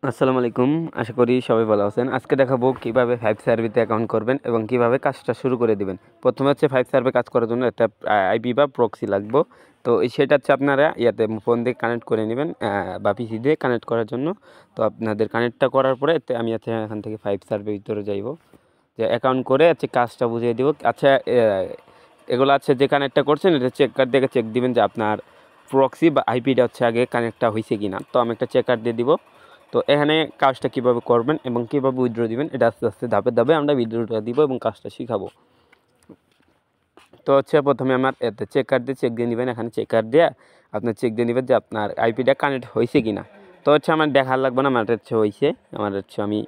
আসসালামু আলাইকুম। আশা করি সবাই ভালো আছেন। আজকে দেখাবো কিভাবে ফাইভ সার্ভিতে অ্যাকাউন্ট করবেন এবং কিভাবে কাজটা শুরু করে দিবেন। প্রথমে হচ্ছে ফাইভ সার্ভে কাজ করার জন্য একটা আইপি বা প্রক্সি লাগবে। তো সেটা হচ্ছে আপনারা ফোন দিয়ে কানেক্ট করে নেবেন বা পিসি দিয়ে কানেক্ট করার জন্য। তো আপনাদের কানেক্টটা করার পরে আমি এখান থেকে ফাইভ সার্ভে ভিতরে যাইব, যে অ্যাকাউন্ট করে কাজটা বুঝিয়ে দিব। আচ্ছা, এগুলো যে কানেক্টটা করছেন এটা চেকার দিয়ে চেক দিবেন যে আপনার প্রক্সি বা আইপিটা আগে কানেক্টটা হয়েছে কিনা। তো আমি একটা চেকার দিয়ে দিব। তো এখানে কাজটা কিভাবে করবেন এবং কিভাবে উইথড্র দিবেন এটা আস্তে আস্তে ধাপে ধাপে আমরা উইথড্রটা দিব এবং কাজটা শিখাবো। তো প্রথমে আমার চেকার দিয়ে চেক দিয়ে নেবেন। এখানে চেকার দিয়ে আপনার চেক দিয়ে নেবেন যে আপনার আইপিটা কানেক্ট হয়েছে কিনা। তো আমার দেখার লাগবে না, আমার হয়েছে। আমি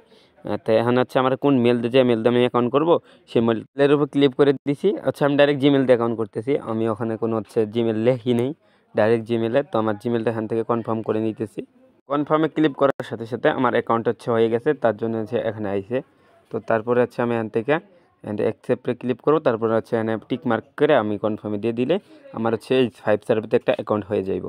তো এখন আমার কোন মেল দিয়ে যে মেল দিয়ে আমি অ্যাকাউন্ট করবো সেই মেলের উপর ক্লিক করে দিছি। আমি ডাইরেক্ট জিমেল দিয়ে অ্যাকাউন্ট করতেছি। আমি ওখানে কোনো জিমেল লেখি নেই, ডাইরেক্ট জিমেলে। তো আমার জিমেলটা এখান থেকে কনফার্ম করে নিতেছি। কনফার্মে ক্লিক করার সাথে সাথে আমার অ্যাকাউন্ট হয়ে গেছে, তার জন্য এখানে আইছে। তো তারপরে আমি এখান থেকে অ্যাকসেপ্টে ক্লিক করবো। তারপরে এখানে টিক মার্ক করে আমি কনফার্মে দিয়ে দিলে আমার এই ফাইভ সার্ভিসে একটা অ্যাকাউন্ট হয়ে যাইব।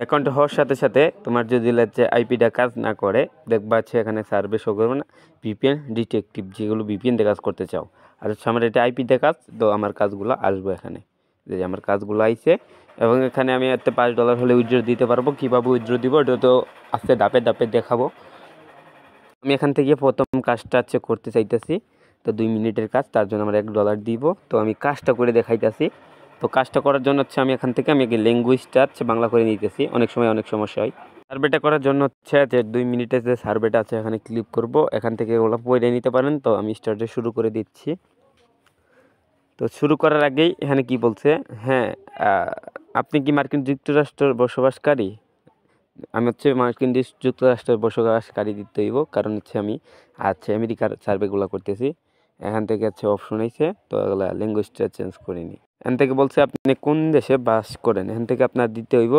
অ্যাকাউন্ট হওয়ার সাথে সাথে তোমার যদি আইপিটা কাজ না করে দেখবা এখানে সার্ভে শো করবে না, ভিপিএন ডিটেকটিভ, যেগুলো ভিপিএন দিয়ে কাজ করতে চাও। আর আমার এটা আইপি দিয়ে কাজ, তো আমার কাজগুলো আসবে এখানে, যে আমার কাজগুলো আইছে। এবং এখানে আমি $5 হলে উইথড্র দিতে পারবো। কীভাবে উইথড্র দিব এটা তো আস্তে ধাপে ধাপে দেখাবো। আমি এখান থেকে প্রথম কাজটা করতে চাইতেছি। তো 2 মিনিটের কাজ, তার জন্য আমার $1 দিব। তো আমি কাজটা করে দেখাইতেছি। তো কাজটা করার জন্য আমি এখান থেকে ল্যাঙ্গুয়েজটা বাংলা করে নিতেছি। অনেক সময় অনেক সমস্যা হয়। সার্ভেটা করার জন্য যে 2 মিনিটের যে সার্ভেটা এখানে ক্লিক করব। এখান থেকে ওগুলো পড়ে নিতে পারেন। তো আমি স্টার্টে শুরু করে দিচ্ছি। তো শুরু করার আগেই এখানে কি বলছে, হ্যাঁ আপনি কি মার্কিন যুক্তরাষ্ট্রের বসবাসকারী? আমি মার্কিন যুক্তরাষ্ট্রের বসবাসকারী দিতে হইব, কারণ আমি আমেরিকার সার্ভেগুলো করতেছি। এখান থেকে অপশন আইছে, তো এগুলো ল্যাঙ্গুয়েজটা চেঞ্জ করিনি। এখান থেকে বলছে আপনি কোন দেশে বাস করেন। এখান থেকে আপনার দিতে হইব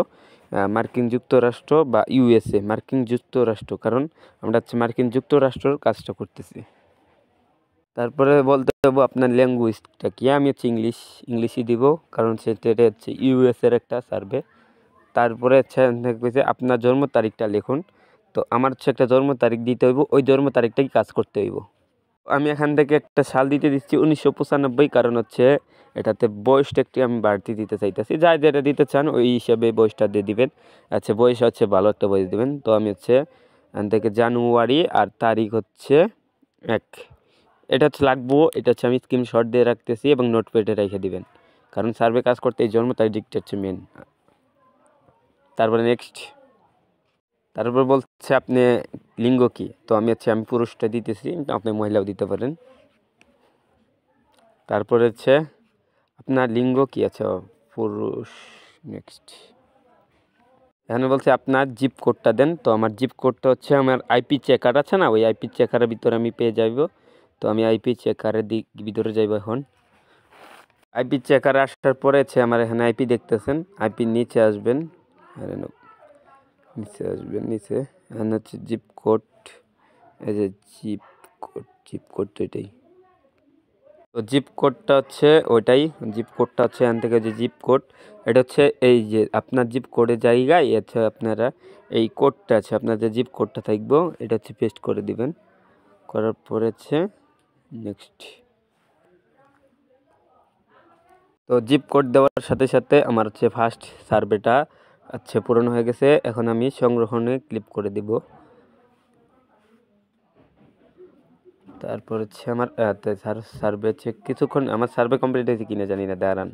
মার্কিন যুক্তরাষ্ট্র বা ইউএসএ। মার্কিন যুক্তরাষ্ট্র, কারণ আমরা মার্কিন যুক্তরাষ্ট্রের কাজটা করতেছি। তারপরে বলতে হবে আপনার ল্যাঙ্গুয়েজটা কি। আমি ইংলিশই দিব, কারণ সেটা ইউএসএর একটা সার্ভে। তারপরে দেখবে যে আপনার জন্ম তারিখটা লিখুন। তো আমার একটা জন্ম তারিখ দিতে হইব, ওই জন্ম তারিখটাই কাজ করতে হইব। আমি এখান থেকে একটা সাল দিতে দিচ্ছি 1995, কারণ এটাতে বয়সটা একটু আমি বাড়তি দিতে চাইতেছি। যাই যেটা দিতে চান ওই হিসাবে বয়সটা দিয়ে দিবেন। বয়স ভালো একটা বয়স দিবেন। তো আমি এখান থেকে জানুয়ারি আর তারিখ 1, এটা লাগবো। এটা আমি স্ক্রিনশট দিয়ে রাখতেছি এবং নোটপ্যাডে রেখে দিবেন, কারণ সার্ভে কাজ করতে এই জন্ম তারিখটা মেন। তারপরে নেক্সট। তারপর বলছে আপনি লিঙ্গ কি। তো আমি আমি পুরুষটা দিতেছি, আপনি মহিলাও দিতে পারেন। তারপরে আপনার লিঙ্গ কি পুরুষ। নেক্সট। এখানে বলছে আপনার জিপ কোডটা দেন। তো আমার জিপ কোডটা আমার আইপি চেকার আছে না, ওই আইপি চেকারের ভিতরে আমি পেয়ে যাইব। তো আমি আইপি চেকারের ভিতরে যাইব। এখন আইপি চেকারে আসার পরে আমার এখানে আইপি দেখতেছেন, আইপি নিচে আসবেন। নিচে এখানে জিপ কোড। এই যে জিপ কোড তো এটাই। তো জিপ কোডটা ওইটাই। জিপ কোডটা এখান থেকে যে জিপ কোড, এটা এই যে আপনার জিপ কোডের জায়গায় আপনারা এই কোডটা আপনার যে জিপ কোডটা থাকবো এটা পেস্ট করে দিবেন। করার পরে নেক্সট। তো জিপ কোড দেওয়ার সাথে সাথে আমার ফার্স্ট সার্ভেটা পূরণ হয়ে গেছে। এখন আমি সংরক্ষণে ক্লিক করে দিব। তারপর আমার সার্ভে কিছুক্ষণ আমার সার্ভে কমপ্লিট হয়েছে কিনা জানি না, দাঁড়ান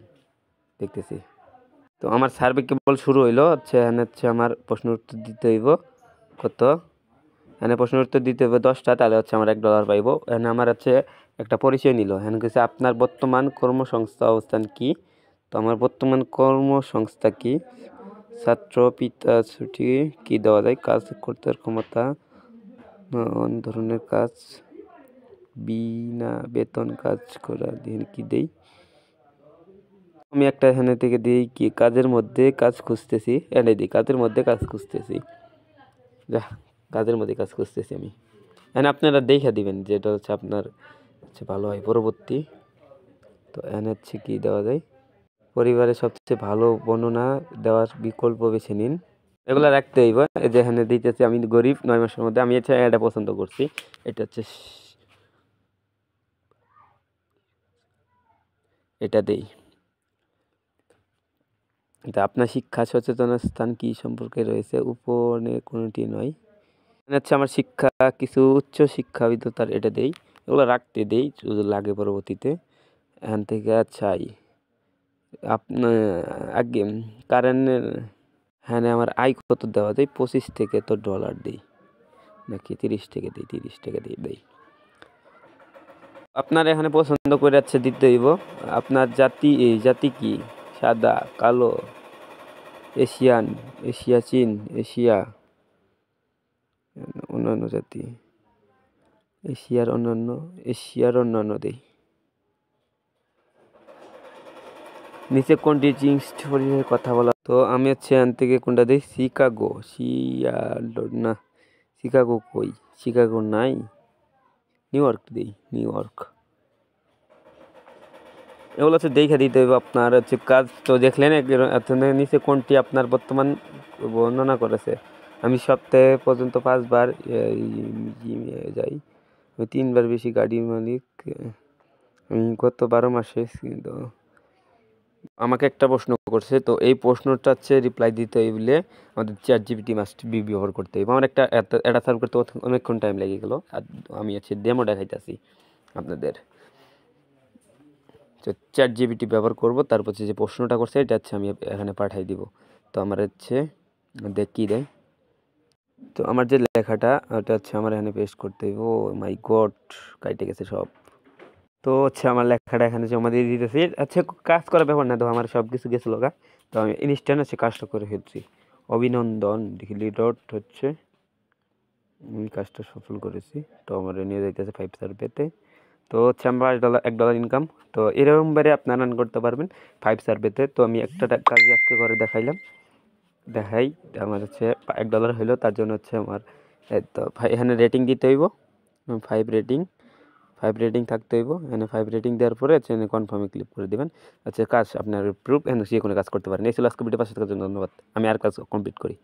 দেখতেছি। তো আমার সার্ভে কেবল শুরু হইলো। এখানে আমার প্রশ্ন উত্তর দিতে হইব কত। এখানে প্রশ্ন উত্তর দিতে হবে 10টা, তাহলে আমার $1 পাইব। এখানে আমার একটা পরিচয় নিল। এখানে আপনার বর্তমান কর্মসংস্থা অবস্থান কি। তো আমার বর্তমান কর্মসংস্থা কি, ছাত্র, পিতা, ছুটি কি দেওয়া যায়, কাজ করতে ক্ষমতা, ধরনের কাজ, বিনা বেতন কাজ করা দিন কি দেই। আমি একটা এখানে থেকে দিই কি কাজের মধ্যে কাজ খুঁজতেছি। এনে দিই কাজের মধ্যে কাজ খুঁজতেছি। যা, কাজের মধ্যে কাজ খুঁজতেছি আমি। এখানে আপনারা দেখে দিবেন যেটা আপনার ভালো হয় পরবর্তী। তো এখানে কি দেওয়া যায়, পরিবারের সবচেয়ে ভালো বর্ণনা দেওয়ার বিকল্প বেছে নিন। এগুলো রাখতে হইব। এই যে এখানে দিতেছি আমি গরিব ৯ মাসের মধ্যে আমি এটা পছন্দ করছি। এটা হচ্ছে এটা দেই। তা আপনার শিক্ষা সচেতনার স্থান কি সম্পর্কে রয়েছে? উপরে কোনটি নয়। মানে হচ্ছে আমার শিক্ষা কিছু উচ্চ শিক্ষাবিদতার এটা দেই। এগুলো রাখতে দেই যদি লাগে পরবর্তীতে। এখান থেকে চাই। আপনার আগে কারেন্টের হ্যাঁ আমার আয় কত দেওয়া যায়? 25 থেকে তো ডলার দেই নাকি 30 থেকে দেই, 30 টাকা দিয়ে দেই। আপনার এখানে পছন্দ করে যাচ্ছে দিতে হইব। আপনার জাতি কি? সাদা, কালো, এশিয়ান, এশিয়া, চীন, এশিয়া, অন্যান্য জাতি, এশিয়ার অন্যান্য দেই। নিচে কোনটি জিন্স পরিবারের কথা বলা? তো আমি হচ্ছে এখান থেকে কোনটা দিই? না শিকাগো কই? শিকাগো নাই, নিউ ইয়র্ক দিই, নিউ ইয়র্ক। এগুলো হচ্ছে দেখে দিতে হবে। আপনার হচ্ছে কাজ তো দেখলেন নিচে কোনটি আপনার বর্তমান বর্ণনা করেছে। আমি সপ্তাহে পর্যন্ত 5 বার জিমে যাই। আমি 3 বার বেশি গাড়ির মালিক। আমি গত 12 মাসে আমাকে একটা প্রশ্ন করছে, তো এই প্রশ্নটা হচ্ছে রিপ্লাই দিতে হইলে আমাদের চ্যাট জিপিটি মাস্ট বি ব্যবহার করতে হবে। আমার এটা সার্ভ করতে অনেকক্ষণ টাইম লেগে গেল। আর আমি হচ্ছে ডেমো দেখাইতেছি আপনাদের। তো চ্যাট জিপিটি ব্যবহার করব, তারপর হচ্ছে যে প্রশ্নটা করছে এটা হচ্ছে আমি এখানে পাঠিয়ে দিব। তো আমার হচ্ছে কি দেয়, তো আমার যে লেখাটা ওটা হচ্ছে আমার এখানে পেস্ট করতে হইব। ও মাই গড, কাইটে গেছে সব। তো হচ্ছে আমার লেখাটা এখানে জমা দিয়ে দিতেছি। আচ্ছা কাজ করার ব্যাপার না, তো আমার সব কিছু গেছিলো গা। তো আমি ইনস্ট্যান্ট হচ্ছে কাজটা করে ফেলছি। অভিনন্দন ডিগ্রি ডট হচ্ছে আমি কাজটা সফল করেছি। তো আমার নিয়ে যাইতেছে 5 স্টার পেতে। তো হচ্ছে আমরা $1 ইনকাম। তো এরকম বারে আপনারা রান করতে পারবেন 5 স্টার পেতে। তো আমি একটা কাজ আজকে করে দেখাইলাম। দেখাই আমার হচ্ছে $1 হইলো, তার জন্য হচ্ছে আমার তো এখানে রেটিং দিতে হইব 5 রেটিং। 5 রেটিং থাকতে হইব। এখানে 5 রেটিং দেওয়ার পরে হচ্ছে কনফার্মে ক্লিক করে দেবেন। আচ্ছা কাজ আপনার প্রুফ এখানে যে কোনো কাজ করতে পারেন। এই ছিল আজকে ভিডিও, পাশে থাকার জন্য ধন্যবাদ। আমি আর কাজ কমপ্লিট করি।